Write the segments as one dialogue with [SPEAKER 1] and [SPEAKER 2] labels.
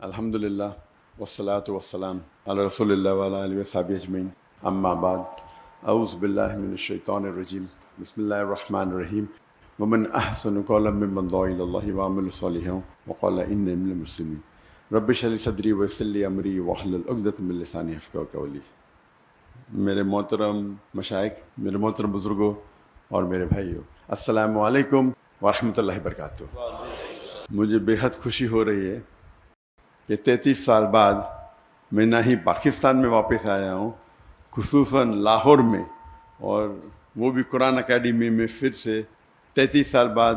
[SPEAKER 1] الحمدللہ والصلاة والسلام علی رسول اللہ وعلی آلہ وصحبہ اجمعین اما بعد اعوذ باللہ من الشیطان الرجیم بسم اللہ الرحمن الرحیم ومن احسن قولا ممن دعا الی اللہ وعمل صالحا وقال انی من المسلمین رب اشرح لی صدری ویسر لی امری واحلل عقدۃ من لسانی یفقہوا قولی۔ میرے محترم مشائخ، میرے محترم بزرگوں اور میرے بھائیوں، السلام علیکم ورحمۃ اللہ وبرکاتہ۔ مجھے بے حد خوشی ہو رہی ہے کہ 33 سال بعد میں نہ ہی پاکستان میں واپس آیا ہوں، خصوصاً لاہور میں، اور وہ بھی قرآن اکیڈمی میں پھر سے 33 سال بعد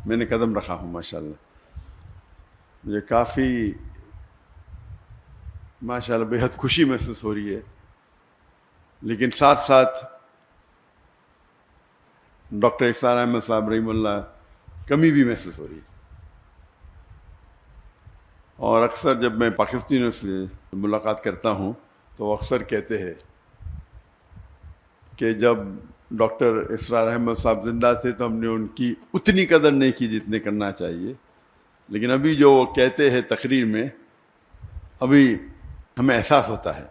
[SPEAKER 1] میں نے قدم رکھا ہوں۔ ماشاءاللہ مجھے کافی ماشاءاللہ بے حد خوشی محسوس ہو رہی ہے، لیکن ساتھ ساتھ ڈاکٹر اسرار احمد صاحب رحمہ اللہ کمی بھی محسوس ہو رہی ہے۔ اور اکثر جب میں پاکستانیوں سے ملاقات کرتا ہوں تو وہ اکثر کہتے ہیں کہ جب ڈاکٹر اسرار احمد صاحب زندہ تھے تو ہم نے ان کی اتنی قدر نہیں کی جتنے کرنا چاہیے، لیکن ابھی جو وہ کہتے ہیں تقریر میں، ابھی ہمیں احساس ہوتا ہے۔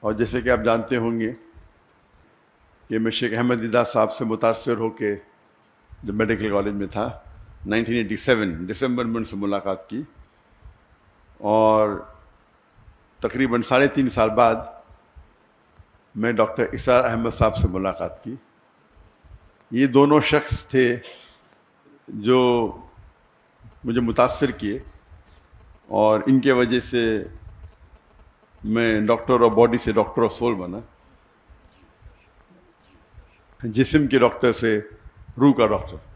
[SPEAKER 1] اور جیسے کہ آپ جانتے ہوں گے کہ میں شیخ احمد دیدہ صاحب سے متاثر ہو کے جب میڈیکل کالج میں تھا 1987 دسمبر میں ان سے ملاقات کی، اور تقریباً 3.5 سال بعد میں ڈاکٹر اسرار احمد صاحب سے ملاقات کی۔ یہ دونوں شخص تھے جو مجھے متاثر کیے، اور ان کے وجہ سے میں ڈاکٹر آف باڈی سے ڈاکٹر آف سول بنا، جسم کے ڈاکٹر سے روح کا ڈاکٹر۔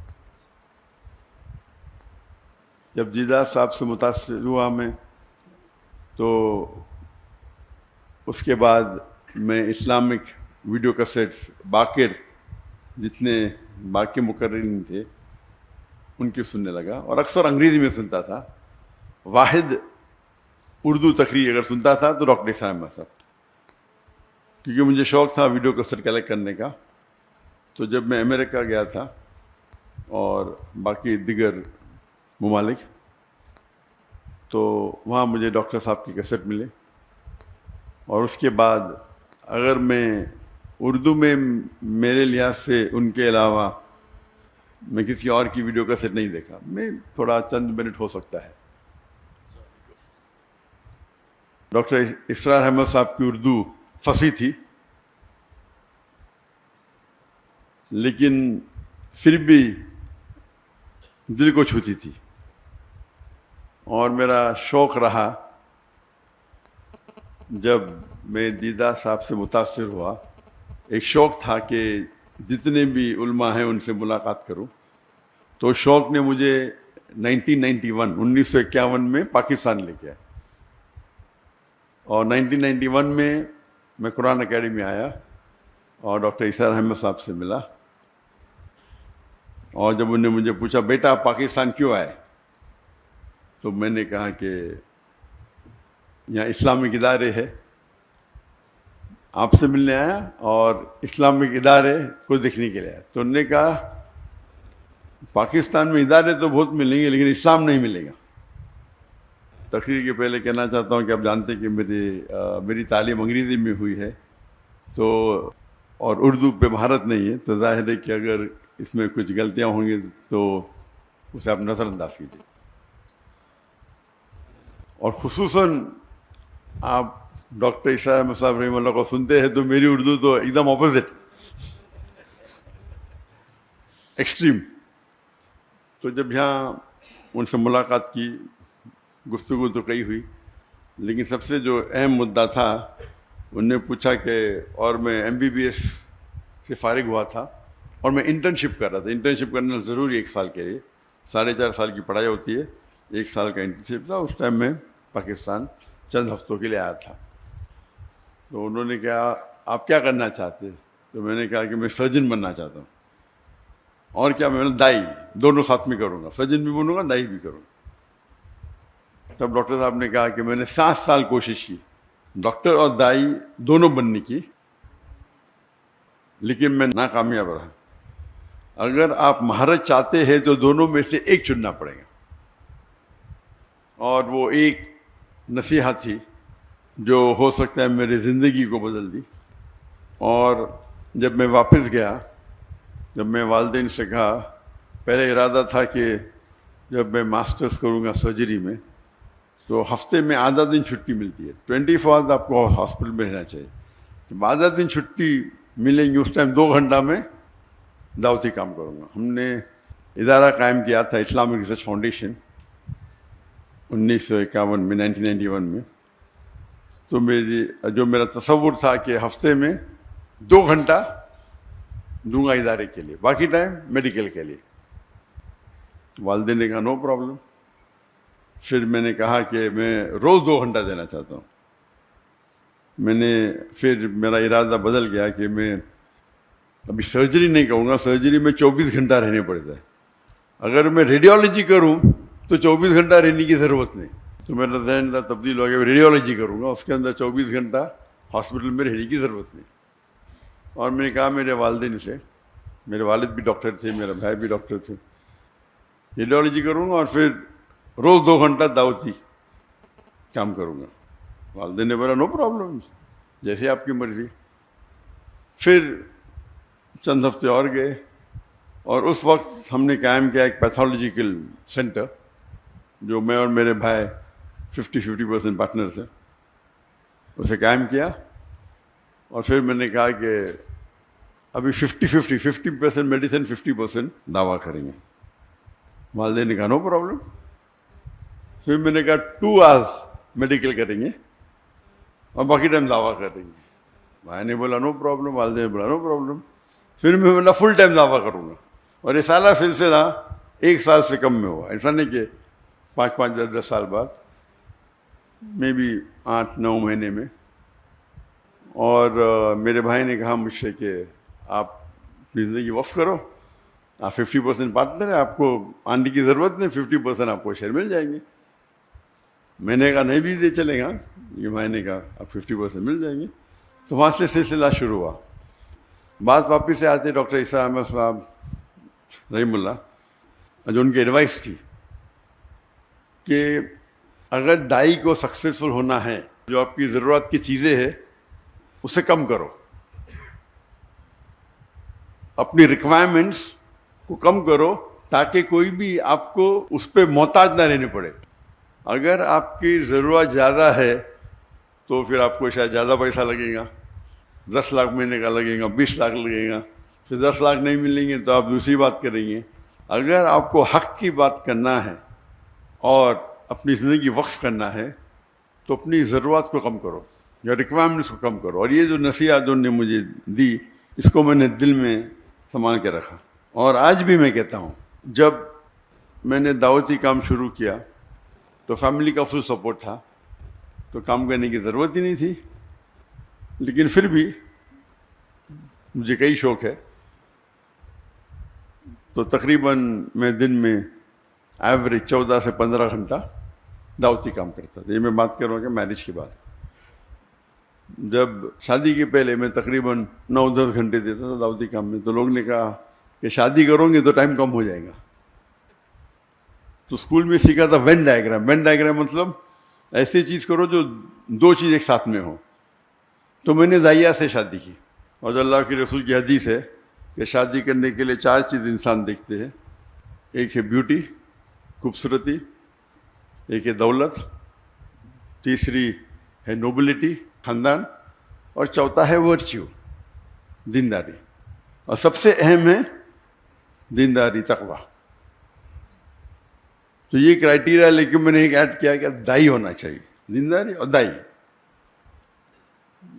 [SPEAKER 1] جب دیدہ صاحب سے متاثر ہوا میں، تو اس کے بعد میں اسلامک ویڈیو کیسٹس باقر جتنے باقی مقررین تھے ان کی سننے لگا، اور اکثر انگریزی میں سنتا تھا۔ واحد اردو تقریر اگر سنتا تھا تو ڈاکٹر اسرار احمد صاحب، کیونکہ مجھے شوق تھا ویڈیو کیسٹ کلیکٹ کرنے کا۔ تو جب میں امریکہ گیا تھا اور باقی دیگر ممالک، تو وہاں مجھے ڈاکٹر صاحب کی کیسٹ ملے، اور اس کے بعد اگر میں اردو میں میرے لحاظ سے ان کے علاوہ میں کسی اور کی ویڈیو کیسٹ نہیں دیکھا، میں تھوڑا چند منٹ ہو سکتا ہے۔ ڈاکٹر اسرار احمد صاحب کی اردو فصیح تھی، لیکن پھر بھی دل کو چھوتی تھی، اور میرا شوق رہا جب میں دیدہ صاحب سے متاثر ہوا، ایک شوق تھا کہ جتنے بھی علماء ہیں ان سے ملاقات کروں۔ تو شوق نے مجھے 1951 میں پاکستان لے کے آیا، اور 1991 میں قرآن اکیڈمی آیا اور ڈاکٹر اسرار احمد صاحب سے ملا۔ اور جب انہوں نے مجھے پوچھا بیٹا آپ پاکستان کیوں آئے، تو میں نے کہا کہ یہاں اسلامک ادارے ہے، آپ سے ملنے آیا اور اسلامک ادارے کو دیکھنے کے لیے آیا۔ تو انہوں نے کہا پاکستان میں ادارے تو بہت ملیں گے لیکن اسلام نہیں ملے گا۔ تقریر کے پہلے کہنا چاہتا ہوں کہ آپ جانتے ہیں کہ میری تعلیم انگریزی میں ہوئی ہے، تو اور اردو پہ مہارت نہیں ہے، تو ظاہر ہے کہ اگر اس میں کچھ غلطیاں ہوں گی تو اسے آپ نظر انداز کیجیے۔ اور خصوصاً آپ ڈاکٹر اسرار احمد صاحب رحمہ اللہ کو سنتے ہیں تو میری اردو تو ایک دم اپوزٹ، ایکسٹریم۔ تو جب یہاں ان سے ملاقات کی، گفتگو تو کئی ہوئی، لیکن سب سے جو اہم مدعا تھا، انہوں نے پوچھا کہ اور میں MBBS سے فارغ ہوا تھا اور میں انٹرنشپ کر رہا تھا۔ انٹرنشپ کرنا ضروری 1 سال کے لیے، 4.5 سال کی پڑھائی ہوتی ہے، 1 سال کا انٹرنشپ تھا۔ اس ٹائم میں پاکستان چند ہفتوں کے لیے آیا تھا۔ تو انہوں نے کہا آپ کیا کرنا چاہتے ہیں، تو میں نے کہا کہ میں سرجن بننا چاہتا ہوں، اور کیا میں دائی دونوں ساتھ میں کروں گا، سرجن بھی بنوں گا دائی بھی کروں گا۔ تب ڈاکٹر صاحب نے کہا کہ میں نے 7 سال کوشش کی ڈاکٹر اور دائی دونوں بننے کی، لیکن میں ناکامیاب رہا۔ اگر آپ مہارت چاہتے ہیں تو دونوں میں سے ایک چننا پڑے گا۔ اور وہ ایک نصیحت تھی جو ہو سکتا ہے میری زندگی کو بدل دی. اور جب میں واپس گیا، جب میں والدین سے کہا، پہلے ارادہ تھا کہ جب میں ماسٹرز کروں گا سرجری میں تو ہفتے میں آدھا دن چھٹی ملتی ہے، 24 آپ کو ہاسپٹل میں رہنا چاہیے. جب آدھا دن چھٹی ملیں گی اس ٹائم 2 گھنٹہ میں دعوتی کام کروں گا. ہم نے ادارہ قائم کیا تھا اسلامک ریسرچ فاؤنڈیشن 1951 میں، 1991 میں. تو میرا تصور تھا کہ ہفتے میں 2 گھنٹہ دوں گا ادارے کے لیے، باقی ٹائم میڈیکل کے لیے. والدین نے کہا نو پرابلم. پھر میں نے کہا کہ میں روز 2 گھنٹہ دینا چاہتا ہوں. پھر میرا ارادہ بدل گیا کہ میں ابھی سرجری نہیں کروں گا. سرجری میں 24 گھنٹہ رہنے پڑتا ہے. اگر میں ریڈیولوجی کروں تو 24 گھنٹہ رہنے کی ضرورت نہیں. تو میرا ذہن تبدیل ہو گیا، ریڈیولوجی کروں گا، اس کے اندر 24 گھنٹہ ہاسپٹل میں رہنے کی ضرورت نہیں. اور میں نے کہا میرے والدین سے، میرے والد بھی ڈاکٹر تھے، میرا بھائی بھی ڈاکٹر تھے، ریڈیولوجی کروں گا اور پھر روز 2 گھنٹہ دعوتی کام کروں گا. والدین نے بولا نو پرابلم، جیسے آپ کی مرضی. پھر چند ہفتے اور گئے اور اس وقت ہم نے قائم کیا ایک پیتھولوجیکل سینٹر جو میں اور میرے بھائی 50% پارٹنر تھے، اسے قائم کیا. اور پھر میں نے کہا کہ ابھی 50% میڈیسن 50% دعویٰ کریں گے. والدین نے کہا نو پرابلم. پھر میں نے کہا 2 hours میڈیکل کریں گے اور باقی ٹائم دعویٰ کریں گے. بھائی نے بولا نو پرابلم، والدین نے بولا نو پرابلم. پھر میں بولا فل ٹائم دعویٰ کروں گا. اور یہ سارا سلسلہ 1 سال سے کم میں ہوا. ایسا نہیں کہ 5 10 سال بعد، میں بھی 8 9 مہینے میں. اور میرے بھائی نے کہا مجھ سے کہ آپ اپنی زندگی وقف کرو، آپ 50% پارٹنر ہیں، آپ کو آنے کی ضرورت نہیں، 50% آپ کو شیئر مل جائیں گے. میں نے کہا نہیں بھی دے چلے گا. یہ بھائی نے کہا آپ 50% مل جائیں گے. تو وہاں سے سلسلہ شروع ہوا. بات واپس سے آتے ڈاکٹر عیسیٰ احمد صاحب رحم اللہ، جو ان کی ایڈوائس تھی کہ اگر دائی کو سکسیزفل ہونا ہے، جو آپ کی ضرورت کی چیزیں ہیں اسے کم کرو، اپنی ریکوائرمنٹس کو کم کرو تاکہ کوئی بھی آپ کو اس پہ محتاج نہ رہنے پڑے. اگر آپ کی ضرورت زیادہ ہے تو پھر آپ کو شاید زیادہ پیسہ لگے گا، 10 لاکھ مہینے کا لگے گا، 20 لاکھ لگے گا. پھر 10 لاکھ نہیں ملیں گے تو آپ دوسری بات کریں گے. اگر آپ کو حق کی بات کرنا ہے اور اپنی زندگی وقف کرنا ہے تو اپنی ضرورت کو کم کرو یا ریکوائرمنٹس کو کم کرو. اور یہ جو نصیحت انہوں نے مجھے دی، اس کو میں نے دل میں سنبھال کے رکھا. اور آج بھی میں کہتا ہوں، جب میں نے دعوتی کام شروع کیا تو فیملی کا فل سپورٹ تھا، تو کام کرنے کی ضرورت ہی نہیں تھی. لیکن پھر بھی مجھے کئی شوق ہے، تو تقریباً میں دن میں ایوریج 14 سے 15 گھنٹہ دعوتی کام کرتا تھا. یہ میں بات کر رہا ہوں کہ میرج کے بعد. جب شادی کے پہلے میں تقریباً 9-10 گھنٹے دیتا تھا دعوتی کام میں. تو لوگ نے کہا کہ شادی کرو گے تو ٹائم کم ہو جائے گا. تو اسکول میں سیکھا تھا وین ڈائیگرام. وین ڈائیگرام مطلب ایسی چیز کرو جو 2 چیز ایک ساتھ میں ہو. تو میں نے ضائعہ سے شادی کی. اور جو اللہ کے رسول کی حدیث ہے کہ شادی کرنے کے لیے 4 چیز انسان دیکھتے ہیں. ایک ہے بیوٹی، خوبصورتی، ایک ہے دولت، تیسری ہے نوبلٹی، خاندان، اور چوتھا ہے ورچیو، دینداری. اور سب سے اہم ہے دینداری، تقویٰ. تو یہ کرائٹیریا لے کے میں نے ایک ایڈ کیا کہ دائی ہونا چاہیے، دینداری اور دائی.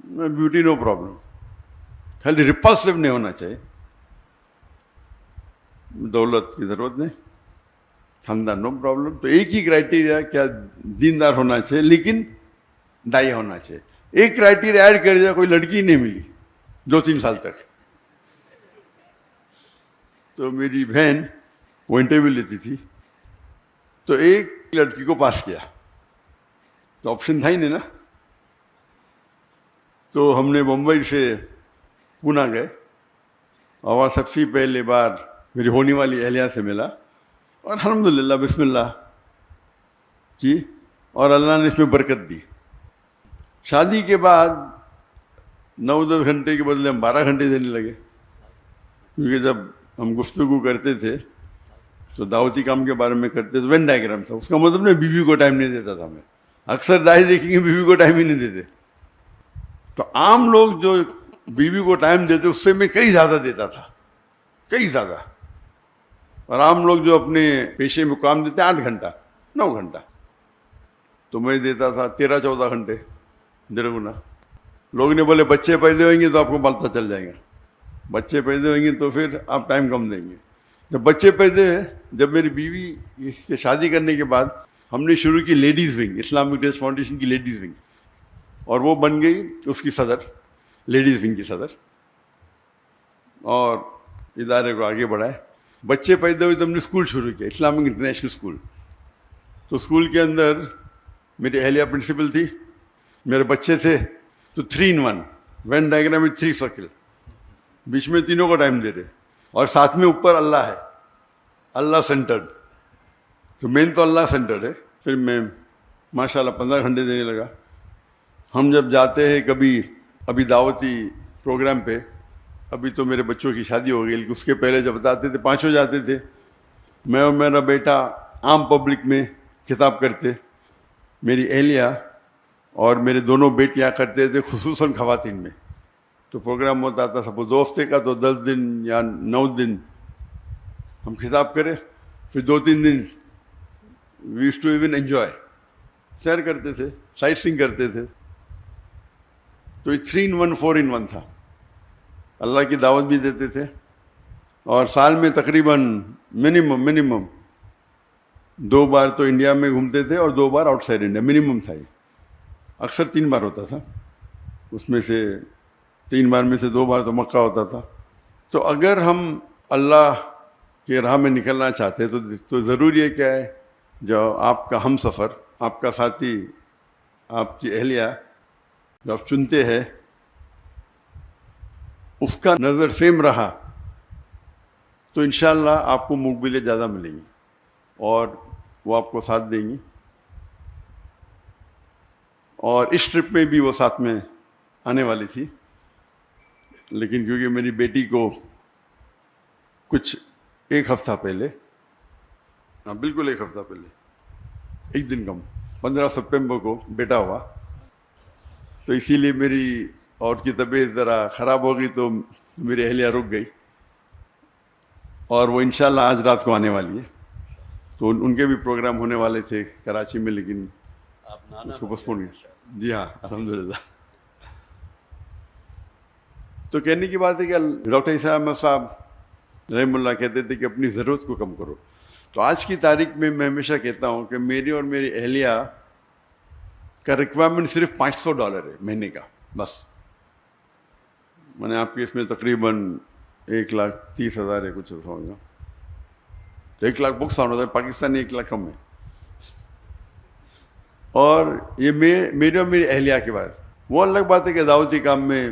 [SPEAKER 1] بیوٹی نو پرابلم، خالی ریپلسو نہیں ہونا چاہیے. دولت کی ضرورت نہیں، خاندان نو پرابلم. تو ایک ہی کرائٹیریا کیا دیندار ہونا چاہیے لیکن دائی ہونا چاہیے. ایک کرائٹیریا ایڈ کر دیا، کوئی لڑکی نہیں ملی 2-3 سال تک. تو میری بہن وہ انٹرویو لیتی تھی، تو ایک لڑکی کو پاس کیا، تو آپشن تھا ہی نہیں نا. تو ہم نے بمبئی سے پونا گئے اور سب سے پہلے بار میری ہونے والی اہلیہ سے ملا. اور الحمدللہ بسم اللہ کی اور اللہ نے اس میں برکت دی. شادی کے بعد 9-10 گھنٹے کے بدلے ہم 12 گھنٹے دینے لگے، کیونکہ جب ہم گفتگو کرتے تھے تو دعوتی کام کے بارے میں کرتے تھے. وین ڈائیگرام تھا، اس کا مطلب نہیں بیوی کو ٹائم نہیں دیتا تھا. میں اکثر دائی دیکھیں گے بیوی کو ٹائم ہی نہیں دیتے. تو عام لوگ جو بیوی کو ٹائم دیتے اس سے میں کئی زیادہ دیتا تھا، کئی زیادہ. اور عام لوگ جو اپنے پیشے میں کام دیتے 8 گھنٹہ 9 گھنٹہ، تو میں دیتا تھا 13-14 گھنٹے، 1.5 گنا. لوگ نے بولے بچے پیدا ہوئیں گے تو آپ کو پتہ چل جائے گا، بچے پیدا ہوئیں گے تو پھر آپ ٹائم کم دیں گے. جب بچے پیدا ہوئے، جب میری بیوی کے شادی کرنے کے بعد ہم نے شروع کی ladies wing, Islamic trust foundation کی لیڈیز ونگ، اور وہ بن گئی اس کی صدر، لیڈیز ونگ کی صدر، اور ادارے کو آگے بڑھائے. بچے پیدا ہوئے تو ہم نے اسکول شروع کیا، اسلامک انٹرنیشنل اسکول. تو اسکول کے اندر میری اہلیہ پرنسپل تھی، میرے بچے تھے، تو 3 in 1 وین ڈائیگرام میں 3 سرکل، بیچ میں تینوں کو ٹائم دے رہے، اور ساتھ میں اوپر اللہ ہے، اللہ سینٹرڈ. تو مین تو اللہ سینٹرڈ ہے. پھر میں ماشاءاللہ 15 گھنٹے دینے لگا. ہم جب جاتے ہیں کبھی ابھی دعوتی پروگرام پہ، ابھی تو میرے بچوں کی شادی ہو گئی، لیکن اس کے پہلے جب جاتے تھے 5 جاتے تھے، میں اور میرا بیٹا عام پبلک میں خطاب کرتے، میری اہلیہ اور میرے دونوں بیٹیاں کرتے تھے، خصوصاً خواتین میں. تو پروگرام ہوتا تھا سپوز 2 ہفتے کا، تو 10 دن یا 9 دن ہم خطاب کرے، پھر 2-3 دن we used to even enjoy, سیر کرتے تھے، سائٹ سینگ کرتے تھے. تو یہ 3 in 1 4 in 1 تھا. اللہ کی دعوت بھی دیتے تھے، اور سال میں تقریباً منیمم 2 بار تو انڈیا میں گھومتے تھے اور 2 بار آؤٹ سائڈ انڈیا، منیمم تھا. یہ اکثر 3 بار ہوتا تھا، اس میں سے 3 بار میں سے 2 بار تو مکہ ہوتا تھا. تو اگر ہم اللہ کے راہ میں نکلنا چاہتے تو ضروری ہے کیا ہے، جو آپ کا ہم سفر، آپ کا ساتھی، آپ کی اہلیہ جو آپ چنتے ہیں، اس کا نظر سیم رہا تو انشاءاللہ آپ کو مقبلیں زیادہ ملیں گی اور وہ آپ کو ساتھ دیں گی. اور اس ٹرپ میں بھی وہ ساتھ میں آنے والی تھی، لیکن کیونکہ میری بیٹی کو کچھ 1 ہفتہ پہلے، بالکل 1 ہفتہ پہلے، 1 دن کم، 15 سپٹمبر کو بیٹا ہوا، تو اسی لیے میری اور کی طبیعت ذرا خراب ہو گئی، تو میری اہلیہ رک گئی، اور وہ انشاءاللہ آج رات کو آنے والی ہے. تو ان کے بھی پروگرام ہونے والے تھے کراچی میں، لیکن اس کو پوسٹ پون کیا. جی ہاں، الحمدللہ. تو کہنے کی بات ہے کہ ڈاکٹر عیسیٰ احمد صاحب رحم اللہ کہتے تھے کہ اپنی ضرورت کو کم کرو. تو آج کی تاریخ میں میں ہمیشہ کہتا ہوں کہ میری اور میری اہلیہ کا ریکوائرمنٹ صرف $500 ہے مہینے کا، بس. میں نے آپ کے اس میں تقریباً 1,30,000 ہے، کچھ ہوگا، تو 1 لاکھ بکس ہوتا ہے، پاکستانی 1 لاکھ کم ہے. اور یہ میری اور میری اہلیہ کے بارے، وہ الگ بات ہے کہ دعوتی کام میں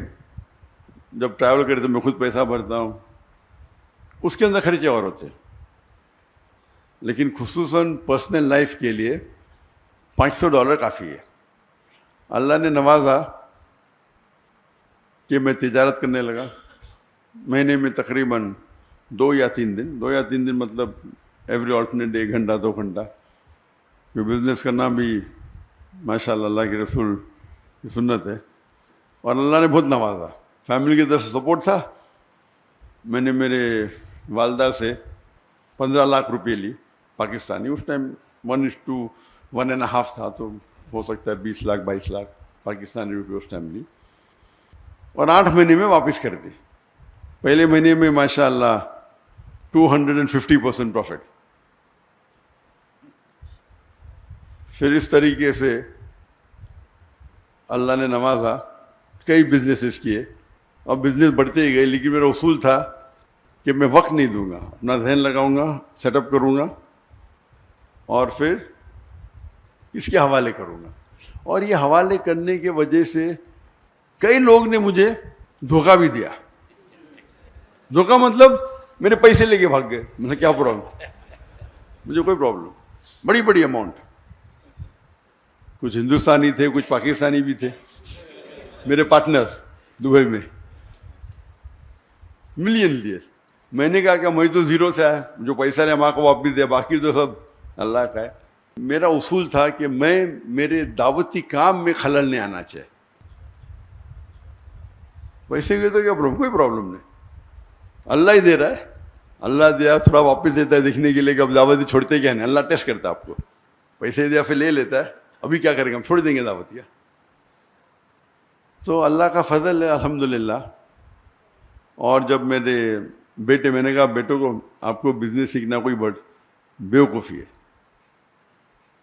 [SPEAKER 1] جب ٹریول کرتے میں خود پیسہ بھرتا ہوں، اس کے اندر خرچے اور ہوتے ہیں، لیکن خصوصاً پرسنل لائف کے لیے $500 کافی ہے. اللہ نے نوازا کہ میں تجارت کرنے لگا. مہینے میں تقریباً 2 یا 3 دن مطلب ایوری آلٹرنیٹ ڈے 1 گھنٹہ 2 گھنٹہ. بزنس کرنا بھی ماشاءاللہ اللہ کے رسول کی سنت ہے، اور اللہ نے بہت نوازا. فیملی کی طرف سے سپورٹ تھا. میں نے میرے والدہ سے 15 لاکھ روپے لی پاکستانی، اس ٹائم 1:1.5 تھا، تو ہو سکتا ہے 20 لاکھ 22 لاکھ پاکستانی روپے اس ٹائم لی، اور 8 مہینے میں واپس کر دی. پہلے مہینے میں ماشاءاللہ 250% پروفٹ. پھر اس طریقے سے اللہ نے نوازا، کئی بزنسز کیے، اور بزنس بڑھتے ہی گئے. لیکن میرا اصول تھا کہ میں وقت نہیں دوں گا، اپنا ذہن لگاؤں گا، سیٹ اپ کروں گا، اور پھر اس کے حوالے کروں گا. اور یہ حوالے کرنے کی وجہ سے کئی لوگ نے مجھے دھوکہ بھی دیا. دھوکہ مطلب میرے پیسے لے کے بھاگ گئے. میں نے کیا پرابلم، مجھے کوئی پرابلم، بڑی اماؤنٹ. کچھ ہندوستانی تھے, کچھ پاکستانی بھی تھے میرے پارٹنرز دبئی میں, ملین لیے. میں نے کہا کہ میں تو زیرو سے آیا, جو پیسہ لے ماں کو واپس دیا, باقی تو سب اللہ کا ہے. میرا اصول تھا کہ میں میرے دعوتی کام میں خلل نہیں آنا چاہیے. پیسے کے تو کیا پرابلم, کوئی پرابلم نہیں, اللہ ہی دے رہا ہے, اللہ دیا تھوڑا واپس دیتا ہے دیکھنے کے لیے کہ اب دعوتی چھوڑتے کیا نہیں. اللہ ٹیسٹ کرتا ہے آپ کو, پیسے دیا پھر لے لیتا ہے, ابھی کیا کریں گے, ہم چھوڑ دیں گے دعوتیاں. تو اللہ کا فضل ہے الحمدللہ. اور جب میرے بیٹے, میں نے کہا بیٹوں کو آپ کو بزنس سیکھنا کوئی بڑی بیوقوفی ہے,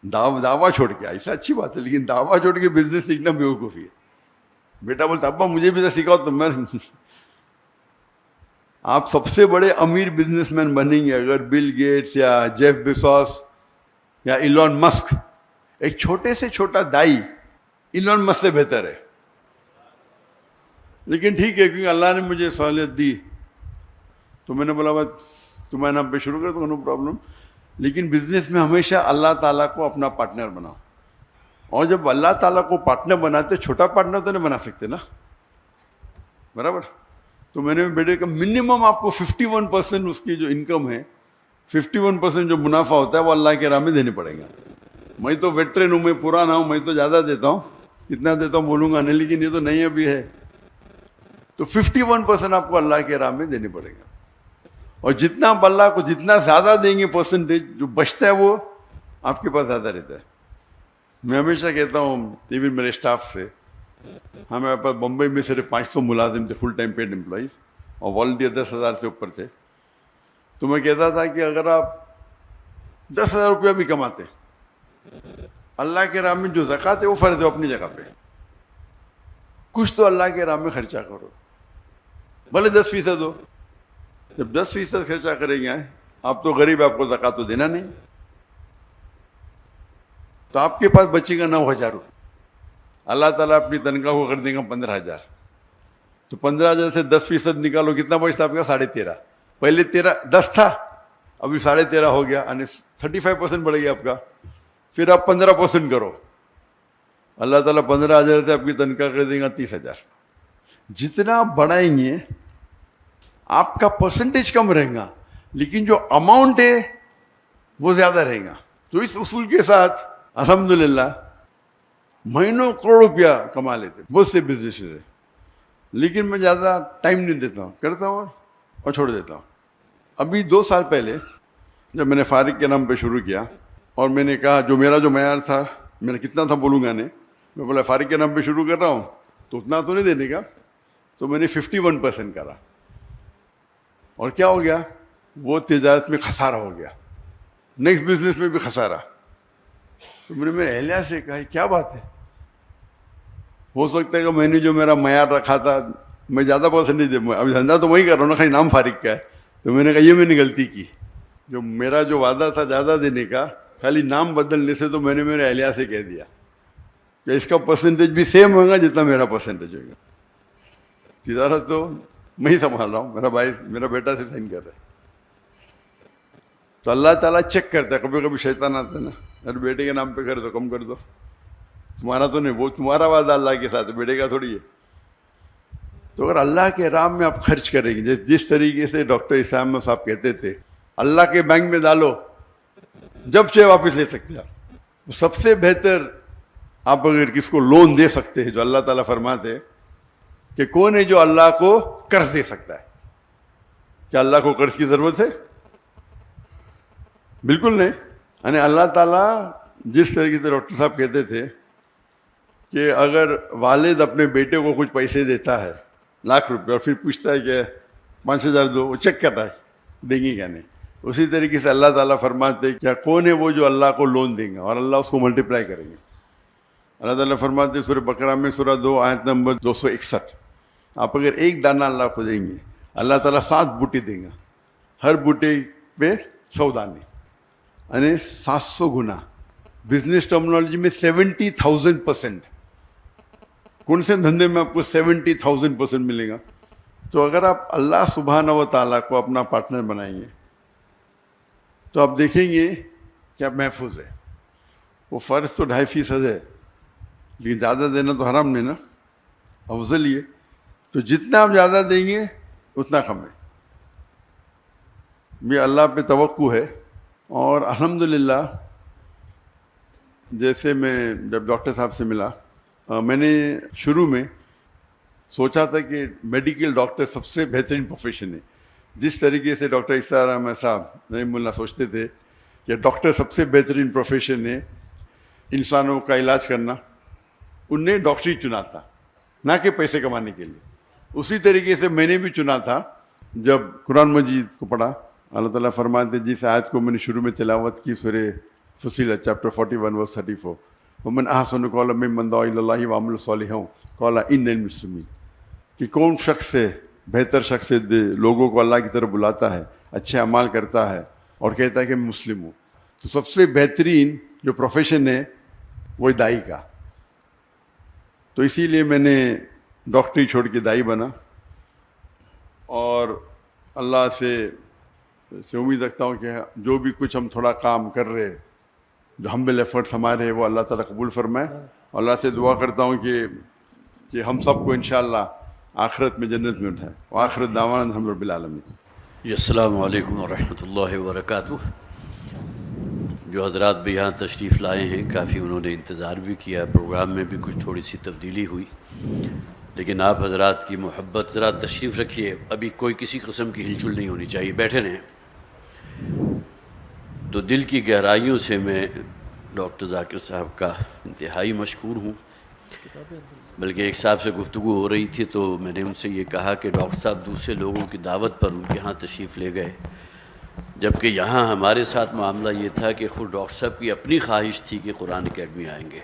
[SPEAKER 1] دعویٰ چھوڑ کے, ایسا اچھی بات ہے لیکن دعویٰ چھوڑ کے بزنس سیکھنا بیوقوفی ہے. بیٹا بولتا ابا مجھے بھی تو سکھاؤ. تو میں آپ سب سے بڑے امیر بزنس مین بنیں گے اگر بل گیٹس یا جیف بیزوس یا ایلون مسک, ایک چھوٹے سے چھوٹا دائی ایلون مسک سے بہتر ہے. لیکن ٹھیک ہے, کیونکہ اللہ نے مجھے سہولت دی تو میں نے بولا بات تمہارے نام پہ شروع کر دو, نو پرابلم. لیکن بزنس میں ہمیشہ اللہ تعالیٰ کو اپنا پارٹنر بناؤ. اور جب اللہ تعالیٰ کو پارٹنر بناتے, چھوٹا پارٹنر تو نہیں بنا سکتے نا, برابر. تو میں نے بیٹے کا منیمم آپ کو 51% اس کی جو انکم ہے, 51% جو منافع ہوتا ہے وہ اللہ کے راہ میں دینے پڑیں گا. میں تو ویٹرن ہوں, میں پرانا ہوں, میں تو زیادہ دیتا ہوں, کتنا دیتا ہوں بولوں گا نہیں, لیکن یہ تو نہیں ابھی ہے. تو 51% آپ کو اللہ کے راہ میں دینے پڑے گا. اور جتنا آپ اللہ کو جتنا زیادہ دیں گے پرسنٹیج, جو بچتا ہے وہ آپ کے پاس زیادہ رہتا ہے. میں ہمیشہ کہتا ہوں ایون میرے اسٹاف سے, ہمارے پاس بمبئی میں صرف 500 ملازم تھے, فل ٹائم پیڈ امپلائیز, اور والنٹیئر 10,000 سے اوپر تھے. تو میں کہتا تھا کہ اگر آپ 10,000 روپیہ بھی کماتے, اللہ کے راہ میں جو زکوٰۃ ہے وہ فرض ہے اپنی جگہ پہ, کچھ تو اللہ کے راہ میں خرچہ کرو, بھلے 10% ہو. جب 10% خرچہ کریں گے آپ تو غریب, آپ کو زکوٰۃ تو دینا نہیں, تو آپ کے پاس بچے گا 9,000 روپے. اللہ تعالیٰ اپنی تنخواہ کو کر دیں گا 15,000. تو 15,000 سے 10% نکالو, کتنا بچتا آپ کا, 13.5. پہلے 10 تھا, ابھی 13.5 ہو گیا, یعنی 35% بڑھ گیا آپ کا. پھر آپ 15% کرو, اللہ تعالیٰ 15,000 سے آپ کی تنخواہ کر دیں گا 30,000. جتنا آپ بڑھائیں گے آپ کا پرسنٹیج کم رہے گا, لیکن جو اماؤنٹ ہے وہ زیادہ رہے گا. تو اس اصول کے ساتھ الحمدللہ مہینوں کروڑ روپیہ کما لیتے بہت سے بزنس ہیں. لیکن میں زیادہ ٹائم نہیں دیتا ہوں, کرتا ہوں اور چھوڑ دیتا ہوں. ابھی 2 سال پہلے جب میں نے فارغ کے نام پہ شروع کیا, اور میں نے کہا جو میرا جو معیار تھا, میں نے کتنا تھا بولوں گا نہیں, میں بولا فارغ کے نام پہ شروع کر رہا ہوں تو اتنا تو نہیں دینے کا. تو میں نے 51% کرا, اور کیا ہو گیا, وہ تجارت میں خسارہ ہو گیا, نیکسٹ بزنس میں بھی خسارہ. تو میں نے میرے اہلیہ سے کہا کیا بات ہے, ہو سکتا ہے کہ میں نے جو میرا معیار رکھا تھا میں زیادہ پرسنٹیج دے, ابھی دھندا تو وہی کر رہا ہوں نا, خالی نام فارغ کا ہے. تو میں نے کہا یہ میں نے غلطی کی, جو میرا جو وعدہ تھا زیادہ دینے کا, خالی نام بدلنے سے, تو میں نے میرے اہلیہ سے کہہ دیا کہ اس کا پرسنٹیج بھی سیم ہوگا جتنا میرا پرسنٹیج ہوگا. تجارت تو میں ہی سنبھال رہا ہوں, میرا بھائی میرا بیٹا سے سائن کر رہا ہے. تو اللہ تعالیٰ چیک کرتا ہے, کبھی کبھی شیطان آتا ہے نا, ارے بیٹے کے نام پہ کر دو, کم کر دو, تمہارا تو نہیں, وہ تمہارا وعدہ اللہ کے ساتھ, بیٹے کا تھوڑی ہے. تو اگر اللہ کے راہ میں آپ خرچ کریں گے, جس طریقے سے ڈاکٹر اسام صاحب کہتے تھے اللہ کے بینک میں ڈالو, جب چاہے واپس لے سکتے ہیں آپ. سب سے بہتر آپ اگر کس کو لون دے سکتے ہیں, جو اللہ تعالیٰ فرماتے کہ کون ہے جو اللہ کو قرض دے سکتا ہے. کیا اللہ کو قرض کی ضرورت ہے؟ بالکل نہیں. یعنی اللہ تعالیٰ جس طریقے سے ڈاکٹر صاحب کہتے تھے کہ اگر والد اپنے بیٹے کو کچھ پیسے دیتا ہے, ₹1,00,000, اور پھر پوچھتا ہے کہ 5,000 دو, وہ چیک کر رہا ہے دیں گے کیا نہیں, اسی طریقے سے اللہ تعالیٰ فرماتے کیا کون ہے وہ جو اللہ کو لون دیں گا اور اللہ اس کو ملٹیپلائی کریں گے. اللہ تعالیٰ فرماتے سورہ بقرہ میں سورہ 2 آیت نمبر 261, آپ اگر ایک دانہ اللہ کو دیں گے, اللہ تعالیٰ 7 بوٹے دیں گا, ہر بوٹے پہ 100 دانے, یعنی 700 گنا. بزنس ٹرمنالوجی میں 70,000%. کون سے دھندے میں آپ کو 70,000% ملے گا؟ تو اگر آپ اللہ سبحانہ و تعالیٰ کو اپنا پارٹنر بنائیں گے تو آپ دیکھیں گے کہ آپ محفوظ ہے. وہ فرض تو 2.5% ہے, لیکن زیادہ دینا تو حرام نہیں نا، افضل یہ، تو جتنا آپ زیادہ دیں گے اتنا کم ہے. بھی اللہ پہ توقع ہے. اور الحمدللہ جیسے میں جب ڈاکٹر صاحب سے ملا، میں نے شروع میں سوچا تھا کہ میڈیکل ڈاکٹر سب سے بہترین پروفیشن ہے. جس طریقے سے ڈاکٹر اسرار احمد صاحب رحمہ اللہ سوچتے تھے کہ ڈاکٹر سب سے بہترین پروفیشن ہے انسانوں کا علاج کرنا، ان نے ڈاکٹری چنا تھا نہ کہ پیسے کمانے کے لیے. اسی طریقے سے میں نے بھی چنا تھا. جب قرآن مجید کو پڑھا، اللہ تعالیٰ فرماتے ہیں جس آیت کو میں نے شروع میں تلاوت کی، سورہ فصیلت چیپٹر 41 ورس 34، ومن احسن قولا ممن دعا الی اللہ وعمل صالحا قال انی من المسلمین، کہ کون شخص ہے بہتر شخص ہے لوگوں کو اللہ کی طرف بلاتا ہے، اچھے اعمال کرتا ہے اور کہتا ہے کہ میں مسلم ہوں. تو سب سے بہترین جو پروفیشن ہے وہ دائی کا. تو اسی لیے میں نے ڈاکٹری چھوڑ کے دائی بنا، اور اللہ سے امید رکھتا ہوں کہ جو بھی کچھ ہم تھوڑا کام کر رہے، جو ہمبل ایفرٹس ہمارے ہیں، وہ اللہ تعالیٰ قبول فرمائے. اللہ سے دعا کرتا ہوں کہ ہم سب کو انشاءاللہ آخرت میں جنت میں اٹھائے. وآخرت دعوانا الحمد رب العالمین.
[SPEAKER 2] السلام علیکم ورحمۃ اللہ وبرکاتہ. جو حضرات بھی یہاں تشریف لائے ہیں، کافی انہوں نے انتظار بھی کیا، پروگرام میں بھی کچھ تھوڑی سی تبدیلی ہوئی، لیکن آپ حضرات کی محبت. ذرا تشریف رکھیے، ابھی کوئی کسی قسم کی ہلچل نہیں ہونی چاہیے، بیٹھے رہیں. تو دل کی گہرائیوں سے میں ڈاکٹر ذاکر صاحب کا انتہائی مشکور ہوں. بلکہ ایک صاحب سے گفتگو ہو رہی تھی تو میں نے ان سے یہ کہا کہ ڈاکٹر صاحب دوسرے لوگوں کی دعوت پر ان کے ہاں تشریف لے گئے، جبکہ یہاں ہمارے ساتھ معاملہ یہ تھا کہ خود ڈاکٹر صاحب کی اپنی خواہش تھی کہ قرآن اکیڈمی آئیں گے.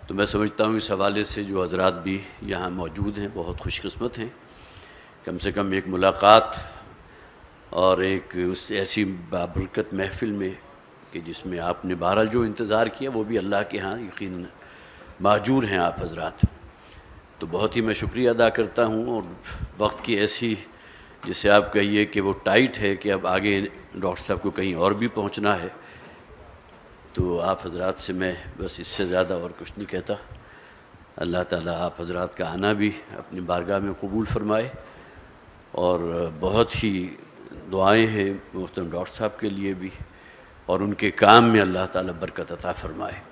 [SPEAKER 2] تو میں سمجھتا ہوں اس حوالے سے جو حضرات بھی یہاں موجود ہیں بہت خوش قسمت ہیں. کم سے کم ایک ملاقات اور ایک اس ایسی بابرکت محفل میں کہ جس میں آپ نے بہرحال جو انتظار کیا وہ بھی اللہ کے ہاں یقیناً ماجور ہیں آپ حضرات. تو بہت ہی میں شکریہ ادا کرتا ہوں. اور وقت کی ایسی جسے آپ کہیے کہ وہ ٹائٹ ہے کہ اب آگے ڈاکٹر صاحب کو کہیں اور بھی پہنچنا ہے، تو آپ حضرات سے میں بس اس سے زیادہ اور کچھ نہیں کہتا. اللہ تعالیٰ آپ حضرات کا آنا بھی اپنی بارگاہ میں قبول فرمائے، اور بہت ہی دعائیں ہیں محترم ڈاکٹر صاحب کے لیے بھی، اور ان کے کام میں اللہ تعالیٰ برکت عطا فرمائے.